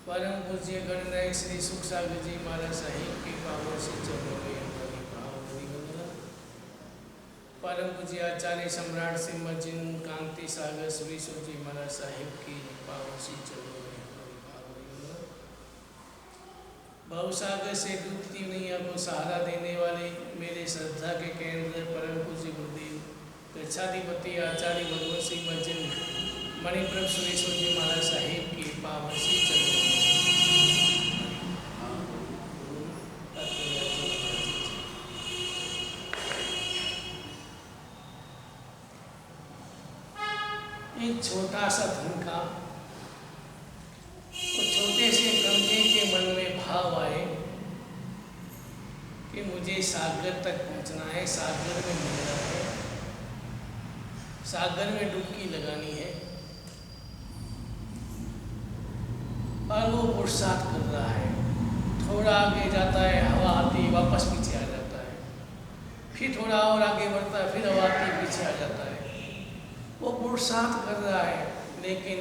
परम पूज्य गणनायक श्री सुख सागर जी महाराज साहिब की पावन से चरणों में हमारी भावभरी वंदना। परम पूज्य आचार्य सम्राट श्रीमद जिन कांति सागर श्री सुख जी महाराज साहिब की पावन से चरणों में हमारी भावभरी वंदना। भवसागर से डूबती नैया को सहारा देने वाले मेरे श्रद्धा के केंद्र परम पूज्य गुरुदेव गच्छाधिपति आचार्य भगवत श्रीमद जिन मणिप्रभ सुरेश्वर जी महाराज साहिब की पावन से चरणों में एक छोटा सा धनका तो छोटे से कंधे के मन में भाव आए कि मुझे सागर तक पहुंचना है, सागर में मिलना है, सागर में डुबकी लगानी है। और वो पुरुषार्थ कर रहा है, थोड़ा आगे जाता है, हवा आती वापस पीछे आ जाता है, फिर थोड़ा और आगे बढ़ता है, फिर हवा आती पीछे आ जाता है। वो पुरुषार्थ कर रहा है लेकिन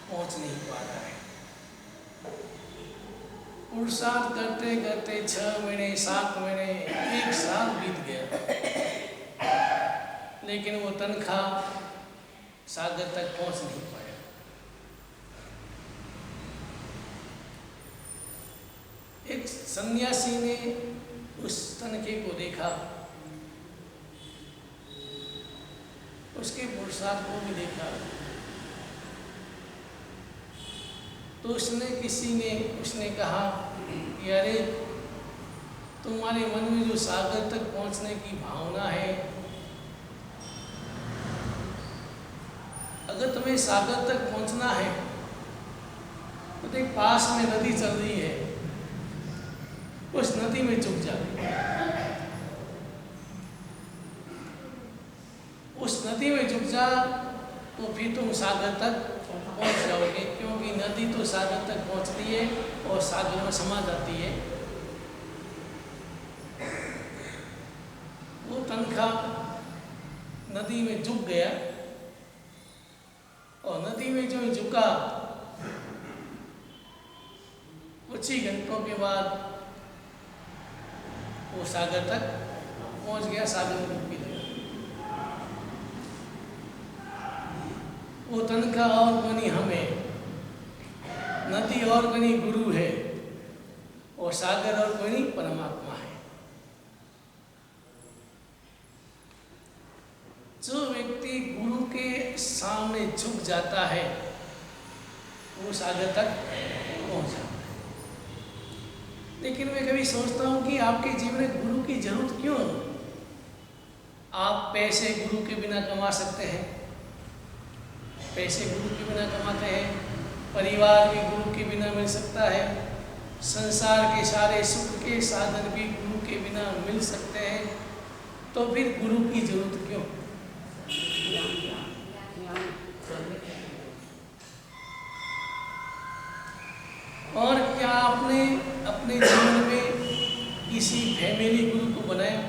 पहुंच नहीं पा रहा है। पुरुषार्थ करते करते 6 महीने 7 महीने 1 साल बीत गया, लेकिन वो तनख्वाह सागर तक पहुंच नहीं पाया। एक सन्यासी ने उस तनखे को देखा, उसके पुरुषार्थ को भी देखा, तो उसने कहा कि अरे तुम्हारे मन में जो सागर तक पहुंचने की भावना है, अगर तुम्हें सागर तक पहुंचना है तो देख पास में नदी चल रही है, उस नदी में चुक जा, उस नदी में झुक जा तो फिर तुम सागर तक पहुंच जाओगे, क्योंकि नदी तो सागर तक पहुंचती है और सागर में समा जाती है। वो तनखा नदी में झुक गया और नदी में जो झुका कुछ ही घंटों के बाद वो सागर तक पहुंच गया, सागर में डुबकी लगा। वो तनखा और बनी हमें, नदी और बनी गुरु है और सागर और बनी परमात्मा है। जो व्यक्ति गुरु के सामने झुक जाता है वो सागर तक पहुंच जाता है। लेकिन मैं कभी सोचता हूँ कि आपके जीवन में गुरु की जरूरत क्यों? आप पैसे गुरु के बिना कमा सकते हैं, पैसे गुरु के बिना कमाते हैं, परिवार भी गुरु के बिना मिल सकता है, संसार के सारे सुख के साधन भी गुरु के बिना मिल सकते हैं, तो फिर गुरु की जरूरत क्यों? और क्या आपने अपने जीवन में किसी फैमिली गुरु को बनाया?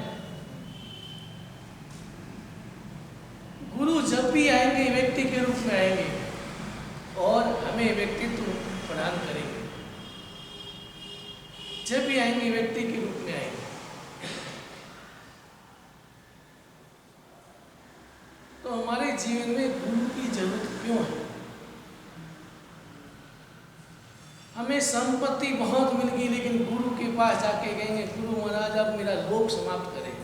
गुरु जब भी आएंगे व्यक्ति के रूप में आएंगे और हमें व्यक्तित्व प्रदान करेंगे। जब भी आएंगे व्यक्ति के रूप में आएंगे। तो हमारे जीवन में गुरु की जरूरत क्यों है? हमें संपत्ति बहुत मिल गई, लेकिन गुरु के पास जाके कहेंगे गुरु महाराज अब मेरा लोक समाप्त करें,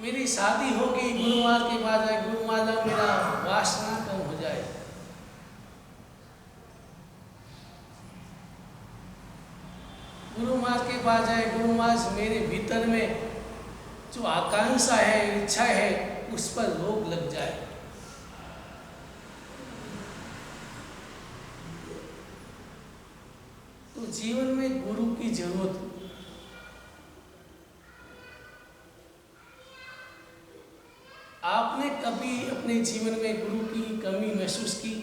मेरी शादी होगी, गुरु महाराज के पास जाए, गुरु महाराज मेरा वासना कम हो जाए। गुरु महाराज के पास जाए, गुरु महाराज मेरे भीतर में जो आकांक्षा है, इच्छा है, उस पर रोक लग जाए। तो जीवन में गुरु की जरूरत, आपने कभी अपने जीवन में गुरु की कमी महसूस की?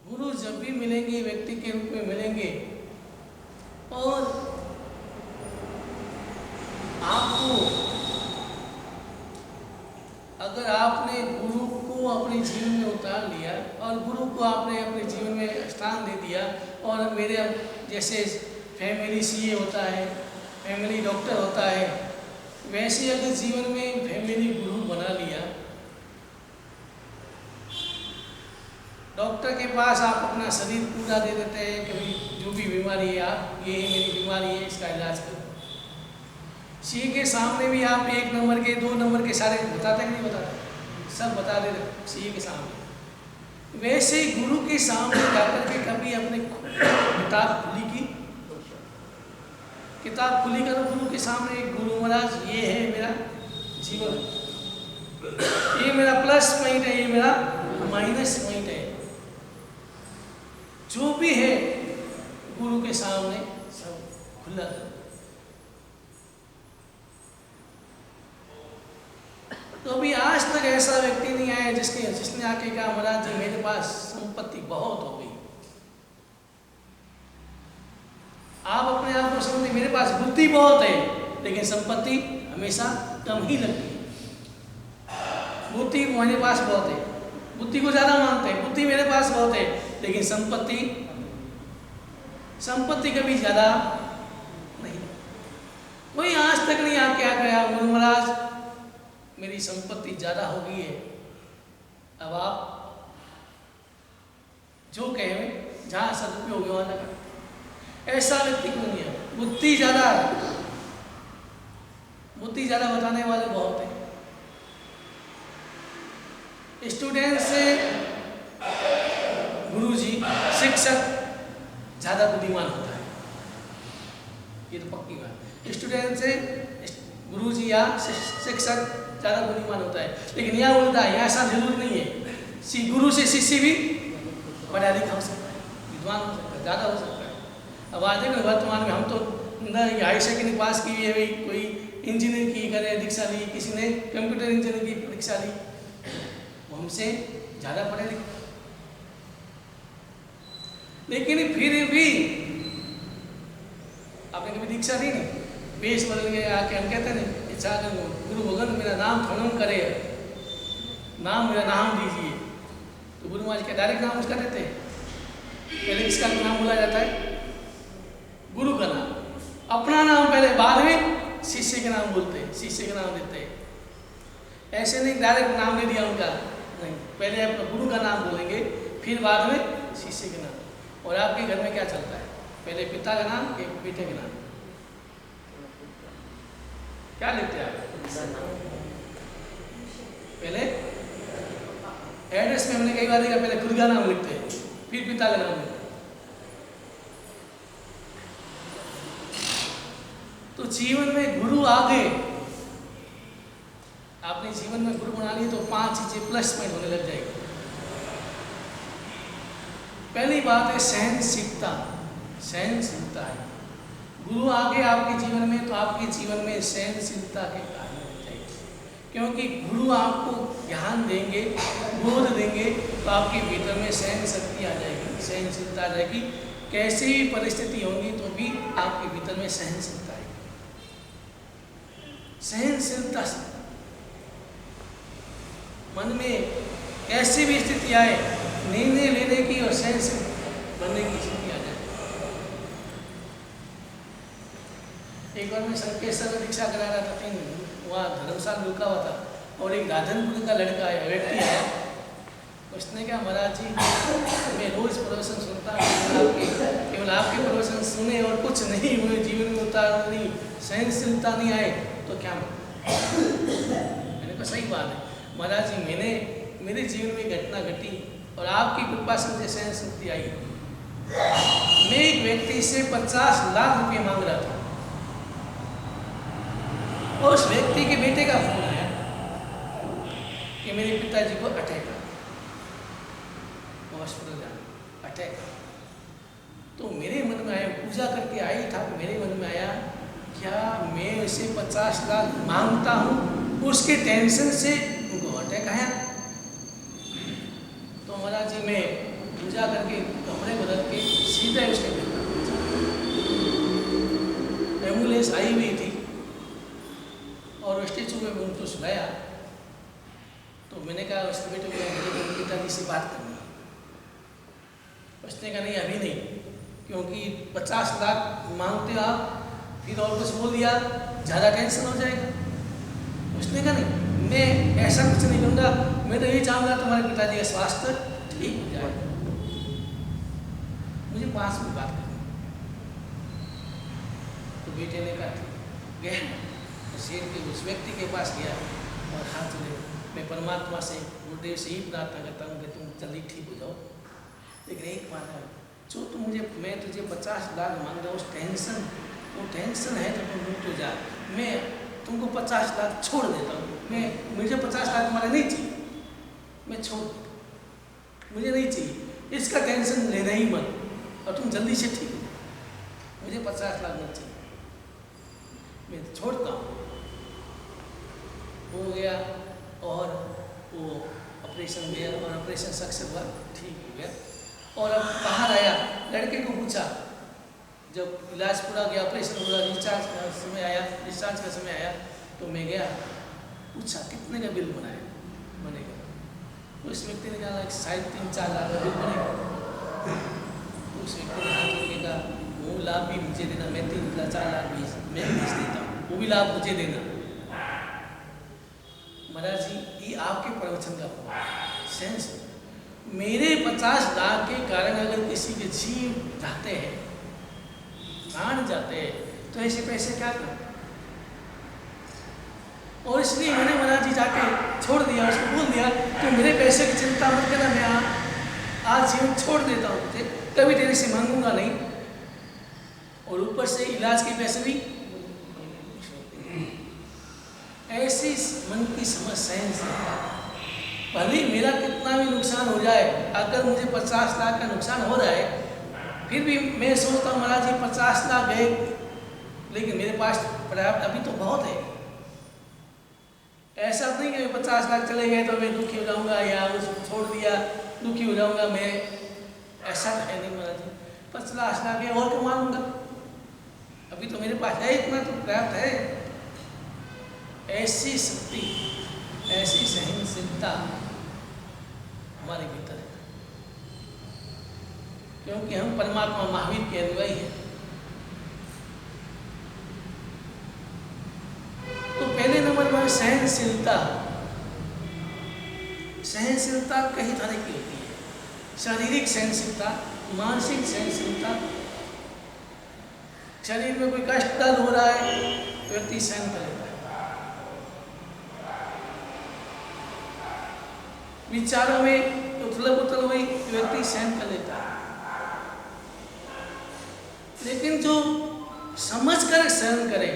गुरु जब भी मिलेंगे व्यक्ति के रूप में मिलेंगे और आपको अगर आपने गुरु को अपने जीवन में उतार लिया और गुरु को आपने अपने जीवन में स्थान दे दिया, और मेरे जैसे फैमिली सीए होता है, फैमिली डॉक्टर होता है, वैसे अगर जीवन में फैमिली गुरु बना लिया, डॉक्टर के पास आप अपना शरीर पूरा दे देते हैं कि भाई जो भी बीमारी है, आप ये मेरी बीमारी है, इसका इलाज करो। सीए के सामने भी आप 1 नंबर के 2 नंबर के सारे बताते हैं कि नहीं बताते, सब बता देते सीए के सामने। वैसे ही गुरु के सामने जाकर के कभी अपने किताब खुली करो गुरु के सामने, गुरु महाराज ये है मेरा जीवन, ये मेरा प्लस पॉइंट है, ये मेरा माइनस पॉइंट है, जो भी है गुरु के सामने सब खुला करो। तो अभी आज तक ऐसा व्यक्ति नहीं आया जिसने आके कहा महाराज जी मेरे पास संपत्ति बहुत हो गई। आप अपने आप को समझते मेरे पास बुद्धि बहुत है, लेकिन संपत्ति हमेशा कम ही लगती है। बुद्धि मेरे पास बहुत है, बुद्धि को ज्यादा मानते हैं, बुद्धि मेरे पास बहुत है, लेकिन संपत्ति कभी ज्यादा नहीं। कोई आज तक नहीं आके आ गया गुरु महाराज मेरी संपत्ति ज्यादा हो गई है, अब आप जो कहें जहां सदुपयोग होगा वहां लगा। ऐसा व्यक्ति क्यों नहीं है? बुद्धि ज्यादा है, बुद्धि ज्यादा बताने वाले बहुत हैं। स्टूडेंट से गुरुजी शिक्षक ज्यादा बुद्धिमान होता है, ये तो पक्की बात। स्टूडेंट से गुरुजी या शिक्षक ज्यादा बुद्धिमान होता है, लेकिन यहाँ उल्टा है, यहाँ ऐसा जरूर नहीं है। गुरु से शिष्य भी पढ़ा लिखा हो सकता है, विद्वान हो सकता है, ज्यादा हो सकता है। अब आज देखो वर्तमान में हम तो न हाई सेकेंडरी पास की है, भाई कोई इंजीनियर की करे दीक्षा ली, किसी ने कंप्यूटर इंजीनियर की दीक्षा ली, वो हमसे ज्यादा पढ़े लिखे, लेकिन फिर भी आपने कभी दीक्षा दी नहीं, वेश बदल गया, आके हम कहते नहीं इच्छा गुरु भगवान मेरा नाम प्रणम करे, मेरा नाम दीजिए, तो गुरु महाराज का डायरेक्ट नाम उसका देते हैं। पहले किसका नाम बोला जाता है? गुरु का नाम, अपना नाम पहले, बाद में शिष्य के नाम बोलते हैं, शिष्य के नाम देते हैं। ऐसे नहीं डायरेक्ट नाम दे दिया उनका, नहीं, पहले आप गुरु का नाम बोलेंगे, फिर बाद में शिष्य के नाम। और आपके घर में क्या चलता है? पहले पिता का नाम, एक बेटे के नाम, क्या लिखते हैं आप? पहले एड्रेस में हमने कई बार देखा, पहले खुद का नाम लिखते हैं, फिर पिता का नाम लिखते हैं। तो जीवन में गुरु आ गए, आपने जीवन में गुरु बना लिए तो 5 चीजें प्लस पॉइंट होने लग जाएगी। पहली बात है सहनशीलता, सहनशीलता है। गुरु आ गए आपके जीवन में तो आपके जीवन में सहनशीलता के कारण हो जाएगी, क्योंकि गुरु आपको ज्ञान देंगे, बोध देंगे, तो आपके भीतर में सहन शक्ति आ जाएगी, सहनशीलता आ जाएगी। कैसी भी परिस्थिति होंगी तो भी आपके भीतर में सहनशीलता आएगी। सहनशीलता से मन में कैसी भी स्थिति आए, निर्णय लेने की और सहनशील बनने की स्थिति आ जाए। एक बार मैं संकेश्वर में दीक्षा करा रहा था, वहाँ धर्मशाला में रुका हुआ था, और एक राधनपुर का लड़का आया, व्यक्ति आया, उसने कहा महाराज जी मैं रोज प्रवचन सुनता हूँ, केवल आपके प्रवचन सुने और कुछ नहीं हुए, जीवन में उतार नहीं, सहनशीलता नहीं आए तो क्या? मैंने कहा सही बात है महाराज जी, मेरे जीवन में घटना घटी और आपकी कृपा से मुझे सहनशीलता आई। मैं एक व्यक्ति से 50 लाख रुपये मांग रहा था, और उस व्यक्ति के बेटे का फोन आया कि मेरे पिताजी को अटैक आ, हॉस्पिटल जाना, अटैक। तो मेरे मन में आया, पूजा करके आई था, मेरे मन में आया क्या मैं इसे 50 लाख मांगता हूँ, उसके टेंशन से उनको अटैक आया। तो महाराज जी मैं पूजा करके कपड़े बदल के सीधे उसके एम्बुलेंस आई हुई थी और स्टेचू में उनको सुलाया मैंने कहा उसके बेटे को पिताजी से बात करनी है। उसने कहा नहीं अभी नहीं, क्योंकि 50 लाख मांगते हो आप, फिर और कुछ बोल दिया ज़्यादा टेंशन हो जाएगा। उसने कहा नहीं, मैं ऐसा कुछ नहीं करूँगा, मैं तो यही चाहूँगा तुम्हारे पिताजी का स्वास्थ्य ठीक हो जाए, मुझे 5 मिनट बात करनी। तो बेटे ने कहा ठीक, गया शेर के उस व्यक्ति के पास गया और हाथ जोड़े, मैं परमात्मा से गुरुदेव से ही प्रार्थना करता हूँ कि तुम जल्दी ठीक हो जाओ, लेकिन एक बात है, जो तुम मैं तुझे 50 लाख मांग रहा हूँ, उस टेंशन, वो टेंशन है तो तुम रुक जा, मैं तुमको 50 लाख छोड़ देता हूँ, मुझे 50 लाख तुम्हारे नहीं चाहिए, मैं छोड़ देता हूँ, मुझे नहीं चाहिए, इसका टेंशन लेना ही मत, और तुम जल्दी से ठीक हो, मुझे 50 लाख नहीं चाहिए, मैं तो छोड़ता हूँ। हो गया और वो ऑपरेशन गया और ऑपरेशन सक्सेस हुआ, ठीक हो गया। और अब बाहर आया, लड़के को पूछा, जब इलाज पूरा गया, ऑपरेशन हुआ, डिस्चार्ज का समय आया, तो मैं गया, पूछा कितने का बिल बनेगा। उस व्यक्ति ने कहा शायद 3-4 लाख का बिल बनेगा। उस व्यक्ति ने हाथ जोड़ के कहा वो लाभ भी मुझे देना, मैं 3-4 लाख मैं भेज देता हूँ, वो भी लाभ मुझे देना। महाराज जी, ये आपके प्रवचन का सेंस, मेरे 50 लाख के कारण अगर किसी के जीव जाते हैं, प्राण जाते हैं, तो ऐसे पैसे क्या करें। और इसलिए मैंने महाराज जी जाके छोड़ दिया, उसको बोल दिया तो मेरे पैसे की चिंता मत करना, मैं आज जीवन छोड़ देता हूँ, तुझे कभी तेरे से मांगूंगा नहीं, और ऊपर से इलाज के पैसे भी। ऐसी मन की समझ सहन से, भले मेरा कितना भी नुकसान हो जाए, अगर मुझे 50 लाख का नुकसान हो जाए, फिर भी मैं सोचता हूँ महाराज जी 50 लाख गए, लेकिन मेरे पास पर्याप्त अभी तो बहुत है। ऐसा नहीं कि 50 लाख चले गए तो मैं दुखी हो जाऊंगा, या उसको छोड़ दिया दुखी हो जाऊंगा मैं, ऐसा है नहीं महाराज जी। 50 लाख है और कमा लूंगा, अभी तो मेरे पास है, इतना तो पर्याप्त है। ऐसी शक्ति, ऐसी सहनशीलता हमारे भीतर है, क्योंकि हम परमात्मा महावीर के अनुयायी हैं। तो पहले नंबर पर सहनशीलता। सहनशीलता कई तरह की होती है, शारीरिक सहनशीलता, मानसिक सहनशीलता। शरीर में कोई कष्ट दर्द हो रहा है तो व्यक्ति सहन कर लेता है, विचारों में उथल पुथल हुई व्यक्ति सहन कर लेता है। लेकिन जो समझ कर सहन करे,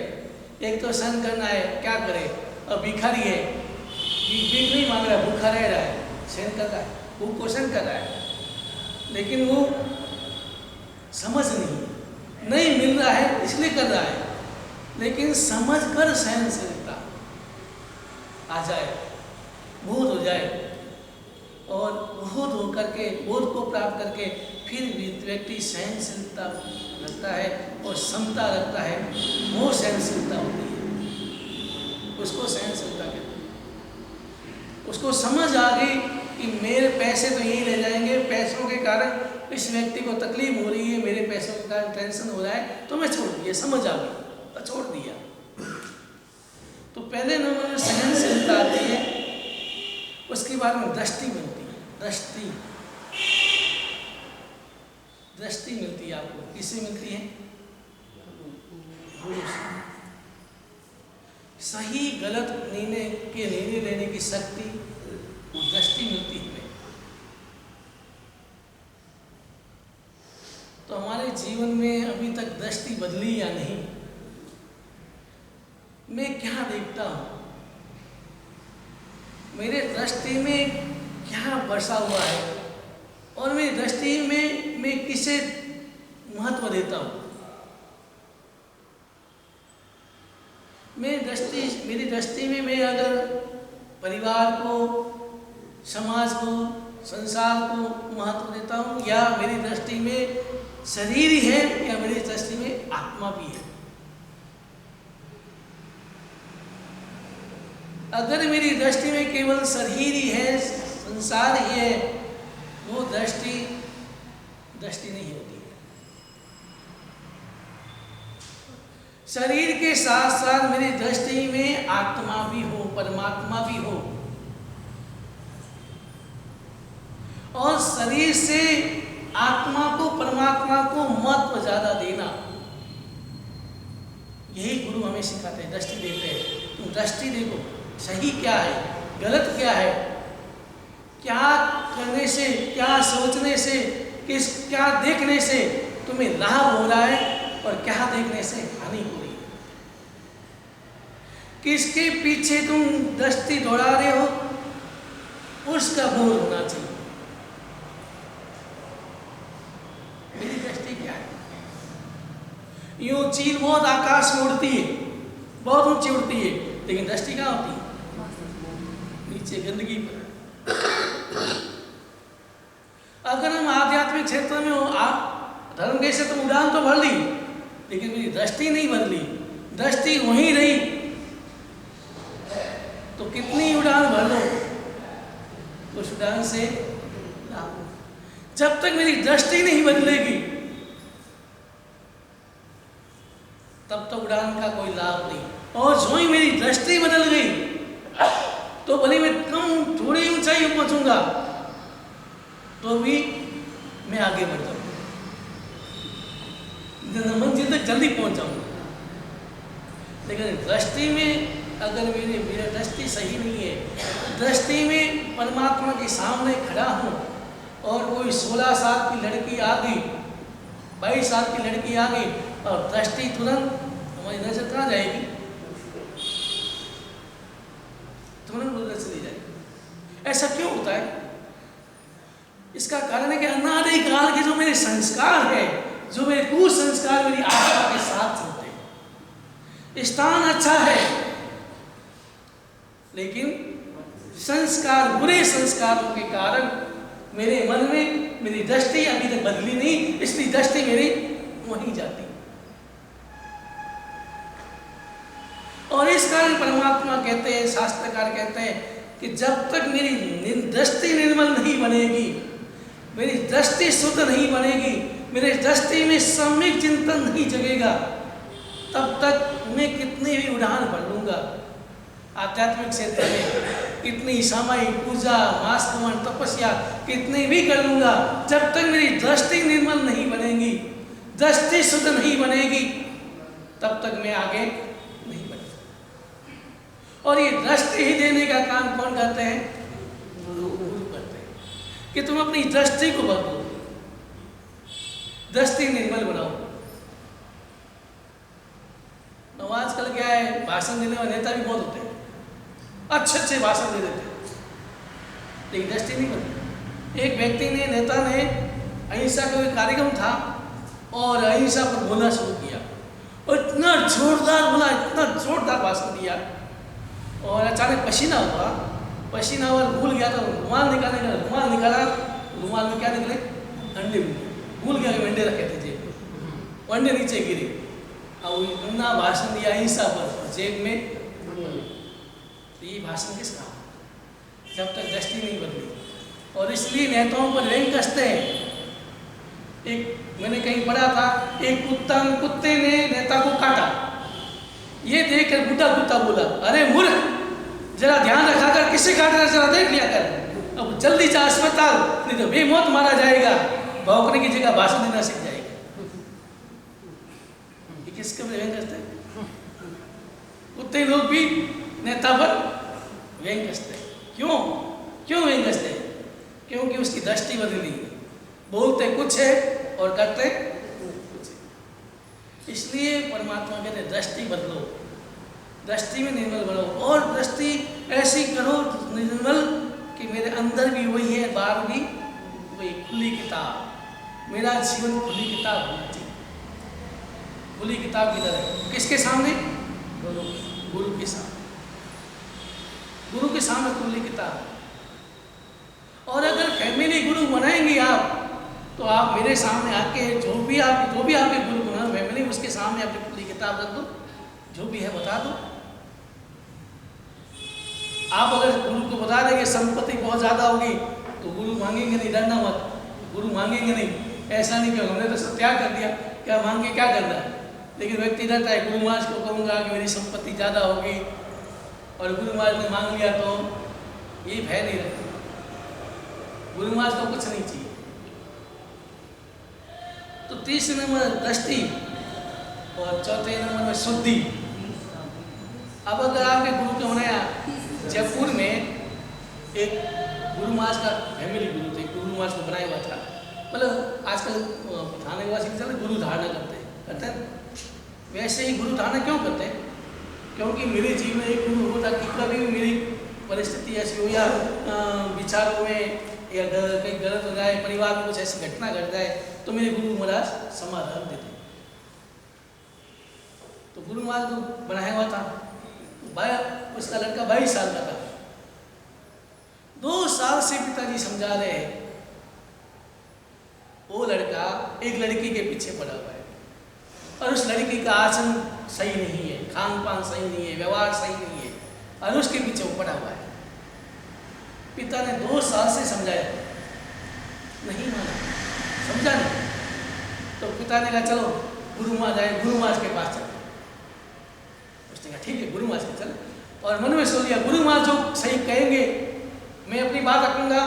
एक तो सहन करना है, क्या करे, अब भिखारी है, भीख नहीं मांग रहा है, भूखा रह रहा है, सहन कर रहा है, भूख को सहन कर रहा है, लेकिन वो समझ नहीं मिल रहा है इसलिए कर रहा है। लेकिन समझ कर सहनशीलता आ जाए, बोध हो जाए, और बोध हो करके, बोध को प्राप्त करके फिर व्यक्ति सहनशीलता रखता है और क्षमता रखता है, वो सहनशीलता होती है, उसको सहनशीलता कहते हैं। उसको समझ आ गई कि मेरे पैसे तो यही रह जाएंगे, पैसों के कारण इस व्यक्ति को तकलीफ हो रही है, मेरे पैसों के कारण टेंशन हो रहा है, तो मैं छोड़ दिया, समझ आ गई तो छोड़ दिया। तो पहले नंबर में सहनशीलता आती है, उसके बाद में दृष्टि मिलती है। दृष्टि मिलती है आपको, किससे मिलती है? गुरु से। सही गलत निर्णय लेने की शक्ति, वो दृष्टि मिलती है। तो हमारे जीवन में अभी तक दृष्टि बदली या नहीं? मैं क्या देखता हूँ, मेरे दृष्टि में क्या बसा हुआ है, और मेरी दृष्टि में मैं किसे महत्व देता हूँ? मेरी दृष्टि में मैं अगर परिवार को, समाज को, संसार को महत्व देता हूँ, या मेरी दृष्टि में शरीर ही है, या मेरी दृष्टि में आत्मा भी है। अगर मेरी दृष्टि में केवल शरीर ही है, संसार ही है, वो दृष्टि नहीं होती है। शरीर के साथ साथ मेरी दृष्टि में आत्मा भी हो, परमात्मा भी हो, और शरीर से आत्मा को, परमात्मा को महत्व ज्यादा देना, यही गुरु हमें सिखाते हैं, दृष्टि देते हैं। तुम दृष्टि देखो, सही क्या है, गलत क्या है, क्या करने से, क्या सोचने से, क्या देखने से तुम्हें लाभ हो रहा है और क्या देखने से हानि हो रही है। किसके पीछे तुम दृष्टि दौड़ा रहे हो, उसका बोध होना चाहिए। मेरी दृष्टि क्या है? यूं चील बहुत आकाश में उड़ती है, बहुत ऊंची उड़ती है, लेकिन दृष्टि कहाँ होती है? नीचे गंदगी पर। अगर हम आध्यात्मिक क्षेत्र में धर्म के क्षेत्र में उड़ान तो भर ली, लेकिन मेरी दृष्टि नहीं बदली, दृष्टि वहीं रही, तो कितनी उड़ान भर लो उस उड़ान से जब तक मेरी दृष्टि नहीं बदलेगी तब तक उड़ान का कोई लाभ नहीं। और जो ही मेरी दृष्टि बदल गई तो भले मैं कम थोड़ी ऊंचाई पहुंचूंगा तो भी मैं आगे बढ़ जाऊंगा, मंजिल तक जल्दी पहुंच जाऊंगा। लेकिन दृष्टि में अगर मेरी दृष्टि सही नहीं है, दृष्टि में परमात्मा के सामने खड़ा हूं और कोई 16 साल की लड़की आ गई, 22 साल की लड़की आ गई और दृष्टि तुरंत, हमारी नजर कहाँ जाएगी? तुरंत उधर चली जाएगी। ऐसा क्यों होता है? इसका कारण है कि अनादिकाल के जो मेरे संस्कार है, जो मेरे कुसंस्कार मेरी आत्मा के साथ चलते हैं। स्थान अच्छा है लेकिन संस्कार, बुरे संस्कारों के कारण मेरे मन में मेरी दृष्टि अभी तक बदली नहीं, इसलिए दृष्टि मेरी वहीं जाती। और इस कारण परमात्मा कहते हैं, शास्त्रकार कहते हैं कि जब तक मेरी दृष्टि निर्मल नहीं बनेगी, मेरी दृष्टि शुद्ध नहीं बनेगी, मेरे दृष्टि में सम्यक चिंतन नहीं जगेगा, तब तक मैं कितनी भी उड़ान भर लूंगा आध्यात्मिक क्षेत्र में, कितनी सामायिक पूजा, मास्कमन, तपस्या कितनी भी कर लूंगा, जब तक मेरी दृष्टि निर्मल नहीं बनेगी, दृष्टि शुद्ध नहीं बनेगी, तब तक मैं आगे नहीं बढ़ सकता। और ये दृष्टि ही देने का काम कौन करते हैं? गुरु करते हैं कि तुम अपनी दृष्टि को बदलो, दृष्टि निर्मल बनाओ। तो आजकल क्या है, भाषण देने वाले नेता भी बहुत होते हैं, अच्छे भाषण दे देते हैं, लेकिन दृष्टि नहीं बदली। एक व्यक्ति ने, नेता ने अहिंसा का कोई कार्यक्रम था और अहिंसा पर बोलना शुरू किया और इतना जोरदार बोला, इतना जोरदार भाषण दिया और अचानक पसीना हुआ और भूल गया था रुमाल निकालने का, रुमाल निकाला, रुमाल में क्या निकले? अंडे। भूल गया कि अंडे रखे थे जेब में, अंडे नीचे गिरे और इतना भाषण दिया अहिंसा पर, जेब में। तो ये भाषण किस काम? जब तक दृष्टि नहीं बदली। और इसलिए नेताओं पर व्यंग कसते हैं। एक मैंने कहीं पढ़ा था, एक कुत्ते ने नेता को काटा, ये देखकर बुढ़ा कुत्ता बोला, अरे मूर्ख, जरा ध्यान रखा कर, किसे काट रहा जरा देख लिया कर, अब जल्दी जा अस्पताल, नहीं तो बेमौत मारा जाएगा। भौंकने की जगह भाषण देना सीख जाएगा। ये किसके व्यंग करते हैं? कुत्ते लोग भी नेता पर व्यंग कसते हैं। क्यों व्यंग कसते हैं? क्योंकि उसकी दृष्टि बदली, बोलते कुछ है और करते कुछ है। इसलिए परमात्मा कहते हैं दृष्टि बदलो, दृष्टि में निर्मल बनो, और दृष्टि ऐसी करो निर्मल कि मेरे अंदर भी वही है, बाहर भी वही, खुली किताब। मेरा जीवन खुली किताब होना चाहिए, खुली किताब की तरह। किसके सामने? गुरु के सामने, गुरु के सामने खुली किताब। और अगर फैमिली गुरु बनाएंगे आप, तो आप मेरे सामने आके जो भी आपके गुरु बना फैमिली, उसके सामने अपनी खुली किताब रख दो, जो भी है बता दो। आप अगर गुरु को बता रहे कि संपत्ति बहुत ज़्यादा होगी तो गुरु मांगेंगे नहीं, डरना मत, गुरु मांगेंगे नहीं। ऐसा नहीं कि हमने तो सब त्याग कर दिया, क्या मांग के क्या करना है। लेकिन व्यक्ति डरता है, गुरु महाराज को कहूँगा कि मेरी संपत्ति ज़्यादा होगी और गुरु महाराज ने मांग लिया तो ये भय नहीं रहता। गुरु महाराज को कुछ नहीं चाहिए। तो तीसरे नंबर दृष्टि और चौथे नंबर में शुद्धि। अब अगर आपके गुरु को बनाया, जयपुर में एक गुरु महाराज का फैमिली गुरु थे, गुरु महाराज को बनाया हुआ था। मतलब आजकल थाने के वासी चल गुरु धारणा करते हैं, वैसे ही गुरु धारणा क्यों करते हैं? क्योंकि मेरे जीवन में एक गुरु होता कि कभी भी मेरी परिस्थिति ऐसी हो या विचारों में या कहीं गलत हो जाए, परिवार में कुछ ऐसी घटना घट जाए तो मेरे गुरु महाराज समाधान देते। तो गुरु महाराज को बनाया हुआ था, उसका लड़का 22 साल का था। 2 साल से पिताजी समझा रहे हैं, वो लड़का एक लड़की के पीछे पड़ा हुआ है और उस लड़की का आचरण सही नहीं है, खान पान सही नहीं है, व्यवहार सही नहीं है और उसके पीछे वो पड़ा हुआ है। पिता ने 2 साल से समझाया, नहीं माना, समझा नहीं। तो पिता ने कहा चलो गुरु महाराज आए, गुरु महाराज के पास चलो। उसने कहा ठीक है, गुरु महाराज के चलो। और मन में सोच लिया गुरु महाराज जो सही कहेंगे मैं अपनी बात रखूंगा,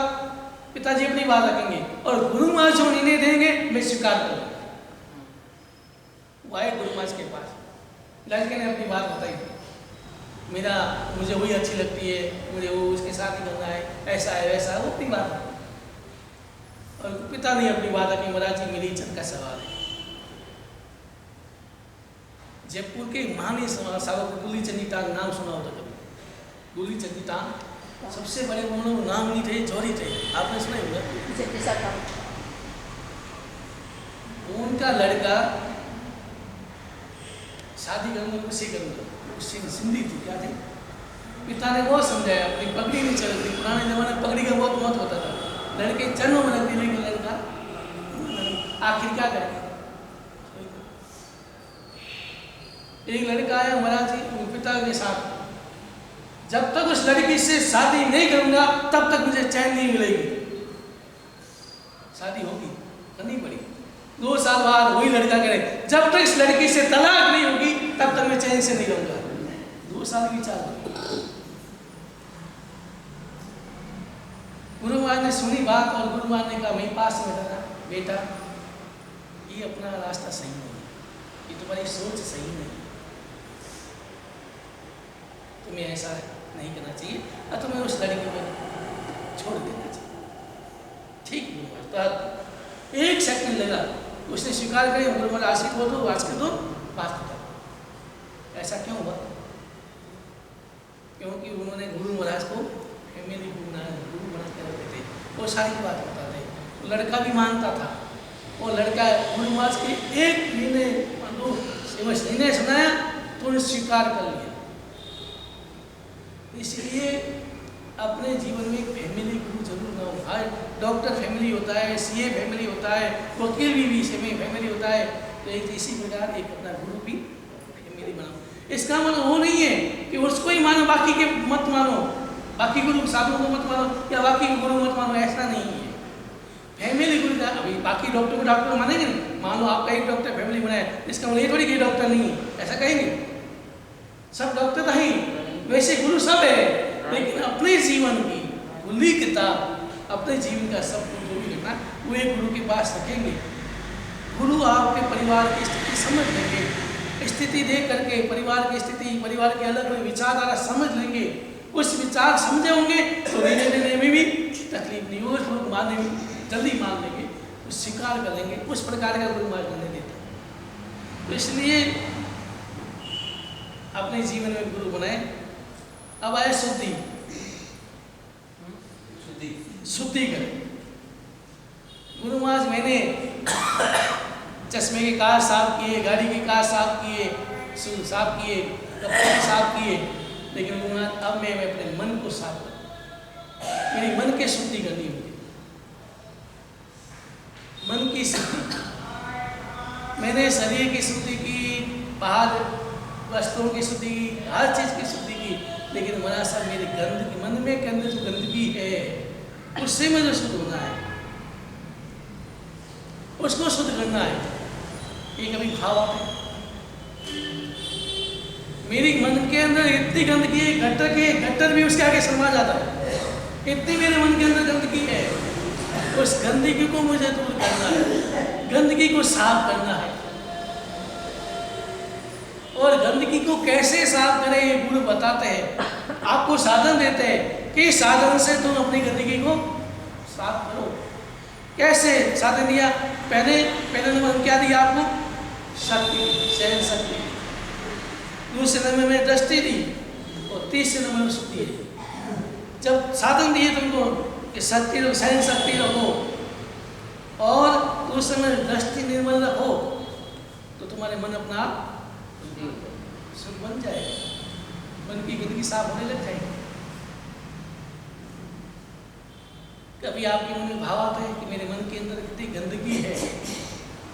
पिताजी अपनी बात रखेंगे और गुरु महाराज जो निर्णय देंगे मैं स्वीकार करूंगा। वो आए गुरु महाराज के पास, लड़के ने अपनी बात बताई, मुझे वही अच्छी लगती है, मुझे वो उसके साथ ही करना है, ऐसा है वैसा है, वो अपनी बात। और पिता ने अपनी बात रखी, महाराज जी मेरी इज्जत का सवाल है। जयपुर के महानी सावक गुली चंदी टांग नाम सुना होता कभी? गुली चंदी टांग सबसे बड़े उन्होंने नाम नहीं थे, चोरी थे, आपने सुना ही होगा। उनका लड़का शादी करूंगा उसी करूंगा, उससे सिंधी थी, क्या थी? पिता ने बहुत समझाया, अपनी पगड़ी नहीं चलती, पुराने जमाने में पगड़ी का बहुत महत्व होता था। लड़के चरणों में रख दिले कि लड़का आखिर क्या करे। एक लड़का आया महाराज जी पिता के साथ, जब तक उस लड़की से शादी नहीं करूंगा तब तक मुझे चैन नहीं मिलेगी। शादी होगी, करनी पड़ी। 2 साल बाद वही लड़का करे जब तक इस लड़की से तलाक नहीं होगी तब तक मैं चैन से नहीं रहूंगा। 2 साल की चाल। गुरु महाराज ने सुनी बात और गुरु महाराज ने कहा मैं पास में बैठा, बेटा ये अपना रास्ता सही नहीं है, ये तुम्हारी सोच सही नहीं है, तुम्हें ऐसा नहीं करना चाहिए और तुम्हें उस लड़की को छोड़ देना चाहिए। ठीक गुरु, तो 1 सेकंड लगा, उसने स्वीकार किया, गुरु महाराज आशिक हो तो आज के दो बात कर। ऐसा क्यों हुआ? क्योंकि उन्होंने गुरु महाराज को फैमिली गुरु महाराज कहते थे, वो सारी बात बताते। तो लड़का भी मानता था, वो लड़का गुरु महाराज के एक निर्णय सुनाया तो उन्हें स्वीकार कर लिया। इसलिए अपने जीवन में एक फैमिली गुरु जरूर ना हो। हर डॉक्टर फैमिली होता है, सीए फैमिली होता है, वकील भी फैमिली होता है, तो एक इसी प्रकार एक अपना गुरु भी फैमिली बनाओ। इसका मतलब वो नहीं है कि उसको ही मानो, बाकी के मत मानो, बाकी गुरु साधुओं को मत मानो या बाकी गुरु मत मानो, ऐसा नहीं है। फैमिली गुरु का अभी बाकी डॉक्टर को डॉक्टर मानेंगे नहीं। मान लो आपका एक डॉक्टर फैमिली बनाया, इसका मतलब ये थोड़ी कि डॉक्टर नहीं है, ऐसा कहेंगे? सब डॉक्टर तो ही, वैसे गुरु सब है, लेकिन अपने जीवन की खुली किताब, अपने जीवन का सब कुछ जो भी लिखना वो एक गुरु के पास रखेंगे। गुरु आपके परिवार की स्थिति समझ लेंगे, स्थिति देख करके परिवार की स्थिति, परिवार के अलग अलग विचारधारा समझ लेंगे। उस विचार समझे होंगे तो निर्णय लेने में भी तकलीफ नहीं होगी, लोग मानने में जल्दी मान लेंगे, उस स्वीकार कर लेंगे। उस प्रकार का गुरु महाराज निर्णय देता। तो इसलिए अपने जीवन में गुरु बनाए। अब आए शुद्धि, शुद्धि करें। गुरु महाराज मैंने चश्मे के कांच साफ किए, गाड़ी के कांच साफ किए, साफ किए, कपड़े साफ किए, लेकिन गुरु महाराज अब मैं अपने मन को साफ करूं, मेरी मन की शुद्धि करनी होगी। मन की शुद्धि, मैंने शरीर की शुद्धि की, बाहर वस्त्रों की शुद्धि की, हर चीज की शुद्धि की, लेकिन महाराज साहब मेरे गंदगी मन में के अंदर जो गंदगी है उससे मुझे शुद्ध होना है, उसको शुद्ध करना है। ये कभी भाव आते हैं मेरी मन के अंदर इतनी गंदगी है, गट्टर भी उसके आगे समा जाता है, इतनी मेरे मन के अंदर गंदगी है। उस गंदगी को मुझे दूर करना है, गंदगी को साफ करना है। और गंदगी को कैसे साफ करें ये गुरु बताते हैं, आपको साधन देते हैं कि साधन से तुम अपनी गंदगी को साफ करो। कैसे साधन दिया? पहले नंबर क्या दिया आपको? शक्ति, सहन शक्ति। दूसरे नंबर में दृष्टि दी और तीसरे नंबर में शुद्धि दी। जब साधन दिए तुमको कि शक्ति रखो, सहन शक्ति रखो और दूसरे में दृष्टि निर्मल रखो, तो तुम्हारे मन अपना शुद्ध बन जाएगा, मन की गंदगी साफ होने लग जाएगी। कभी आपके मन में भाव आता है कि मेरे मन के अंदर कितनी गंदगी है,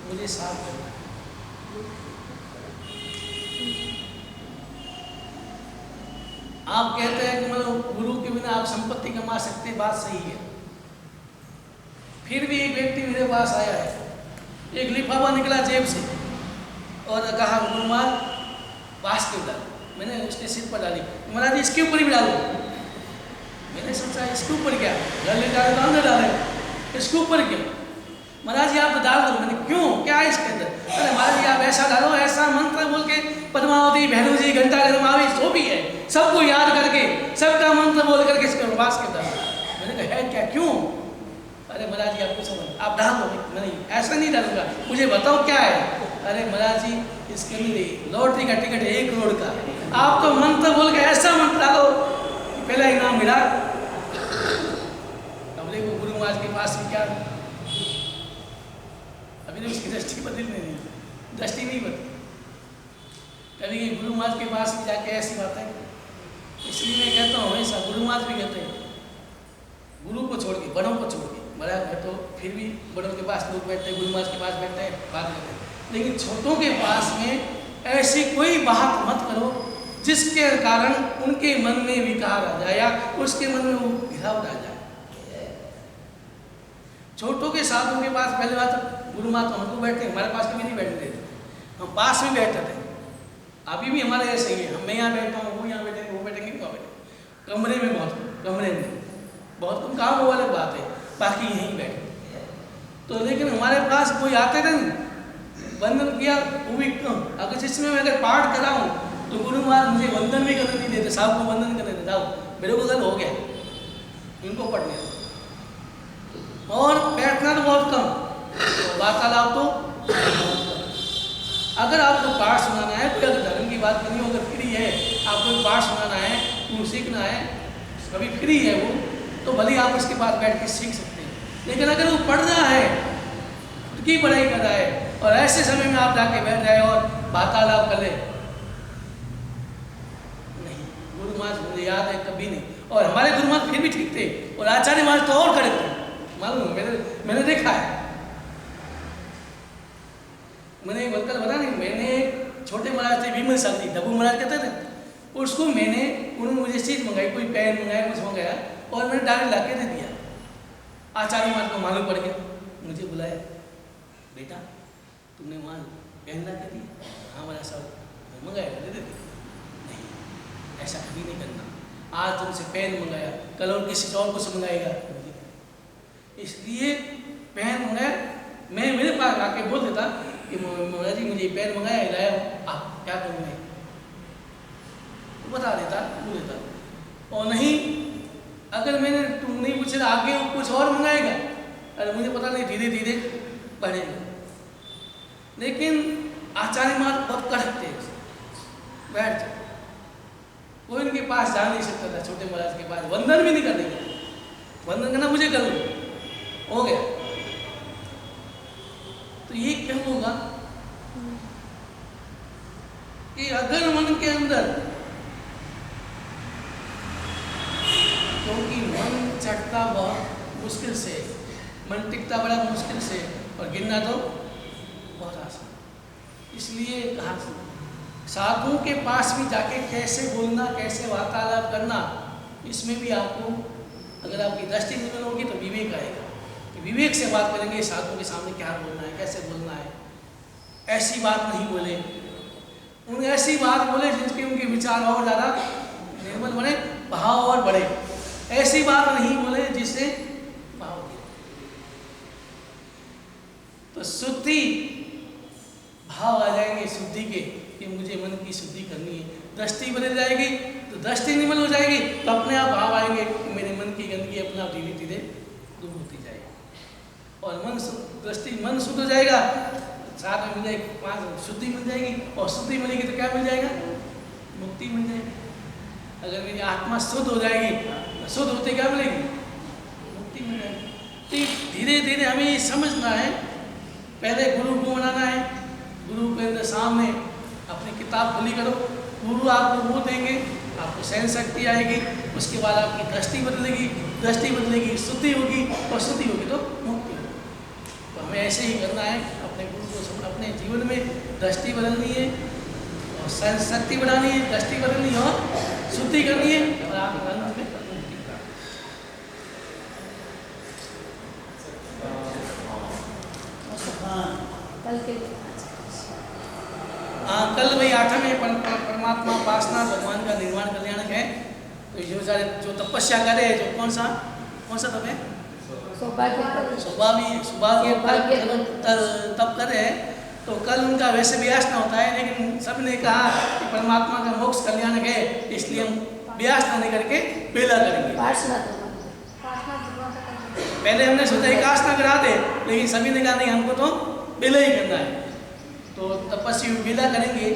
मुझे साफ करना है। आप कहते हैं कि मतलब गुरु के बिना आप संपत्ति कमा सकते, बात सही है। फिर भी एक व्यक्ति मेरे पास आया है, एक लिफाफा निकला जेब से और कहा गुरु महाराज बांस क्यों डालो? मैंने उसके सिर पर डाली, महाराज जी इसके ऊपर ही डालो। मैंने सोचा इसके ऊपर क्या, घर ले डाले तो अंदर डाले, इसके ऊपर क्यों? महाराज जी आप तो डाल दो। मैंने क्यों, क्या है इसके अंदर? अरे महाराज जी आप ऐसा डालो, ऐसा मंत्र बोल के पद्मावती, भैरव जी, घंटा गरमावी जो भी है सबको याद करके, सबका मंत्र बोल करके इसके बांस के डालो। मैंने कहा है क्या, क्यों? अरे महाराज जी आपको समझ, आप डाल दो। नहीं ऐसा नहीं डालूंगा, मुझे बताओ क्या है। अरे महाराज जी इसके लिए लॉटरी का टिकट है 1 करोड़ का, आप तो मंत्र बोल के ऐसा मंत्र डालो कि पहला इनाम मिला। अब देखो गुरु महाराज के पास भी क्या, अभी तो उसकी दृष्टि बदल नहीं, दृष्टि नहीं बदली। कभी गुरु महाराज के पास भी जाके ऐसी बातें, इसलिए मैं कहता हूँ हमेशा, गुरु महाराज भी कहते हैं गुरु को छोड़ के, बड़ों को छोड़ के, महाराज है तो फिर भी बड़ों के पास लोग बैठते हैं, गुरु महाराज के पास बैठते हैं, बात करते हैं, लेकिन छोटों के पास में ऐसी कोई बात मत करो जिसके कारण उनके मन में विकार आ जाए या उसके मन में वो गिरावट आ जाए। छोटों के साधुओं के पास पहले बात, गुरु महाराज तो हमको बैठते, हमारे पास कभी नहीं बैठने देते, हम पास में बैठते थे। अभी भी हमारे ऐसे ही है, मैं यहाँ बैठता हूँ, वो यहाँ बैठेंगे, वो बैठेंगे, वहाँ बैठेंगे, कमरे में बहुत कम काम वाले बात है, बाकी यहीं बैठे। तो लेकिन हमारे पास कोई आते थे, वंदन किया वो भी कम, अगर जिसमें मैं अगर पाठ कराऊँ तो गुरु महाराज मुझे वंदन भी करने नहीं देते, साहब को वंदन करने देते, जाओ मेरे को गल हो गया, इनको पढ़ने दो। और बैठना तो बहुत कम, तो वार्तालाप तो अगर आपको पाठ सुनाना है, कोई अगर धर्म की बात करनी हो, अगर फ्री है आपको पाठ सुनाना है, वो सीखना है, कभी फ्री है वो, तो भले आप इसके पास बैठ के सीख सकते हैं। लेकिन अगर वो पढ़ रहा है, खुद की पढ़ाई कर रहा है और ऐसे समय में आप जाके बैठ जाए और वार्तालाप कर ले, नहीं, गुरु महाराज मुझे याद है कभी नहीं। और हमारे गुरु महाराज फिर भी ठीक थे और आचार्य महाराज तो और खड़े थे, मालूम मैंने देखा है। मैंने बलकर बता नहीं, मैंने छोटे महाराज थे, विमल शांति डब्बू महाराज कहते थे, उसको उन्होंने मुझे चीज़ मंगाई, कोई पेन मंगाया, कुछ मंगाया और मैंने डायरेक्ट ला के दे दिया। आचार्य महाराज को मालूम पड़ गया, मुझे बुलाया, बेटा तुमने वहाँ पेन ला के दिया? हाँ महाराज साहब मंगाया, दे देते। नहीं, ऐसा कभी नहीं करना, आज तुमसे पेन मंगाया, कल और किसी और कुछ मंगाएगा, इसलिए पेन मंगाया। मैं मेरे पास आके बोल देता कि महाराज जी मुझे पेन मंगाया, लाया, आप क्या करूँगा, तो बता देता, बोल देता। और नहीं, अगर मैंने तुम नहीं पूछे आगे वो कुछ और मंगाएगा, अरे मुझे पता नहीं, धीरे धीरे बढ़ेगा। लेकिन आचार्य महाराज बहुत कड़क थे, बैठ कोई इनके पास जा नहीं सकता था, छोटे महाराज के पास वंदन भी नहीं कर देंगे, वंदन करना मुझे कर लो, हो गया। तो ये क्यों होगा कि अगर मन के अंदर, क्योंकि मन चढ़ता बहुत मुश्किल से, मन टिकता बड़ा मुश्किल से और गिरना तो बहुत आसान, इसलिए कहा साधुओं के पास भी जाके कैसे बोलना, कैसे वार्तालाप करना, इसमें भी आपको अगर आपकी दृष्टि निर्मल होगी तो विवेक आएगा कि विवेक से बात करेंगे, साधुओं के सामने क्या बोलना है, कैसे बोलना है। ऐसी बात नहीं बोले, उन ऐसी बात बोले जिनके उनके विचार और ज़्यादा निर्मल बने, भाव और बढ़े। ऐसी बात नहीं बोले जिससे भाव गिरे। तो शुद्धि भाव आ जाएंगे शुद्धि के कि मुझे मन की शुद्धि करनी है। दृष्टि बदल जाएगी तो दृष्टि निर्मल हो जाएगी, तो अपने आप भाव आएंगे कि मेरे मन की गंदगी अपने आप धीरे धीरे दूर होती जाएगी। और मन शुद्ध हो जाएगा, साथ में मिल जाएगी 5 शुद्धि मिल जाएगी, और शुद्धि मिलेगी तो क्या मिल जाएगा? मुक्ति मिल जाएगी। अगर मेरी आत्मा शुद्ध हो जाएगी, शुद्ध होते क्या मिलेगी? मुक्ति मिल जाएगी। तो धीरे धीरे हमें ये समझना है, पहले गुरु को मनाना है। गुरु के अंदर सामने अपनी किताब खुली करो, गुरु आपको वो देंगे, आपको सहन शक्ति आएगी, उसके बाद आपकी दृष्टि बदलेगी, दृष्टि बदलेगी शुद्धि होगी, और शुद्धि होगी तो मुक्ति होगी। तो हमें ऐसे ही करना है, अपने गुरु को अपने जीवन में दृष्टि बदलनी है, और सहन शक्ति बढ़ानी है, दृष्टि बदलनी है और शुद्धि करनी है, और आप आनंद में मुक्ति प्राप्त। कल भाई 8वें परमात्मा उपासना भगवान का निर्माण कल्याणक है। तो जो तपस्या करे, जो कौन सा तप है? सौभाग्य तप करे। तो कल उनका वैसे व्यासना होता है, लेकिन सबने कहा कि परमात्मा का मोक्ष कल्याणक है, इसलिए हम व्यासना नहीं करके बेला करेंगे। पहले हमने सोचा एक आसना करा दे, लेकिन सभी ने कहा नहीं, हमको तो बेला ही करना है। तो तपस्वी बेला करेंगे।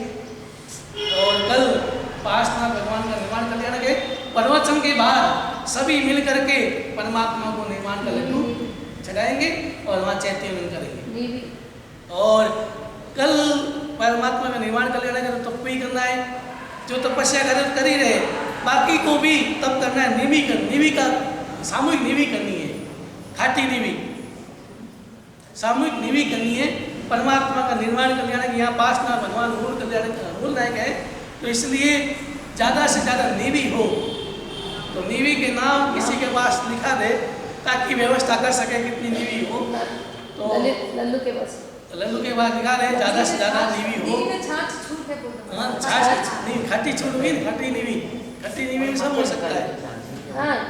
और कल उपासना भगवान का निर्माण कल्याणक है। प्रवचन के बाद सभी मिल करके परमात्मा को निर्माण का लड्डू चढ़ाएंगे और वहाँ चैत्य करेंगे। और कल परमात्मा का निर्माण कल्याणक है, तो तप ही करना है। जो तपस्या कर ही रहे, बाकी को भी तप करना है। निवी का सामूहिक निवी करनी है, खाटी निवी सामूहिक निवी करनी है। परमात्मा का निर्माण कल्याणक यहाँ उपासना भगवान मूल कल्याणक मूल नायक है, तो इसलिए ज़्यादा से ज़्यादा निवी हो। तो निवी के नाम किसी के पास लिखा दे ताकि व्यवस्था कर सके कितनी निवी हो। तो लल्लू के पास लिखा दे ज़्यादा से ज़्यादा निवी हो। हाँ, छाछ नहीं, खट्टी छूट हुई, खट्टी निवी में सब हो सकता है।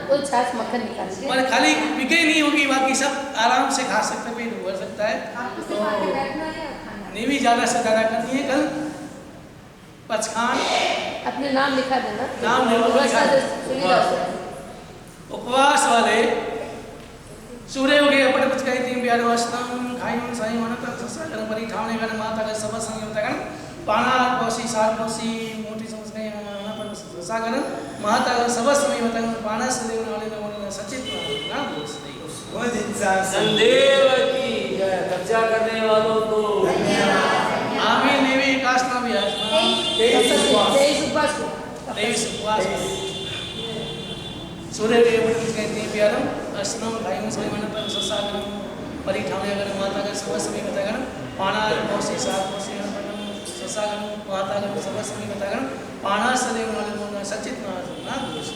तो छाछ मक्खन निकाल, और खाली बिके नहीं होगी, बाकी सब आराम से खा सकते, पेट भर सकता है। तो निवी ज़्यादा से ज़्यादा करनी है। कल पचखान अपने नाम लिखा देना, उपवास वाले सूर्य हो गए अपने पचकाई 3 प्यार वस्तम खाई साई मन तक ससगन परी ठावने गण माता का सब संयोग तगन पाना कोसी सार कोसी मोटी समझ गए ना पर ससागन माता का सब समय तगन पाना से देने वाले ने सचित ना दोष नहीं। वो इंसान संदेव की कब्जा करने वालों को धन्यवाद। आमीन। नेवी कासना भी आसना 23 उपवास सूर्य के अपने पचकाई 3 प्यार अस्नम खाई साई मन तक ससागन परी ठावने गण माता का सब समय तगन पाना कोसी सार कोसी ससागन माता का सब समय तगन पाना से देने वाले ने सचित ना दोष।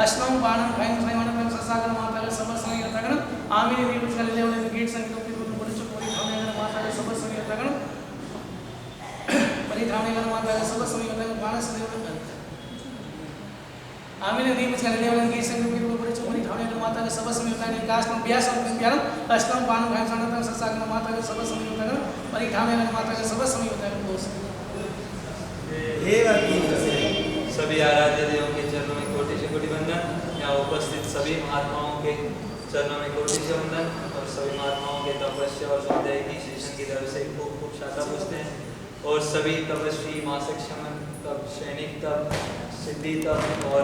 अस्नम पानम खाई साई मन तक ससागन माता का सब समय तगन आमीन। नीवस का ले वाले गीत संगीत के बड़ी चोरी ठाणे गण माता का सब समय तगन परी ठाणे गण माता का सब समय तगन पानस देव आमीन। नीवस का ले वाले गीत संगीत के बड़ी चोरी ठाणे गण माता का सब समय तगन कास्म ब्यास प्यारम अस्नम पानम खाई साई मन तक ससागन माता का सब समय तगन परी ठाणे गण माता का सब समय तगन दोष। सभी आराध्य देवों के चरणों में कोटि से कोटि वंदन। यहाँ उपस्थित सभी महात्माओं के चरणों में कोटि से वंदन, और सभी महात्माओं के तपस्या और स्वाध्याय की शिक्षण की तरफ से खूब शाखा पूछते हैं। और सभी तपस्वी मासिक शमन तप, सैनिक तप, सिद्धि तप और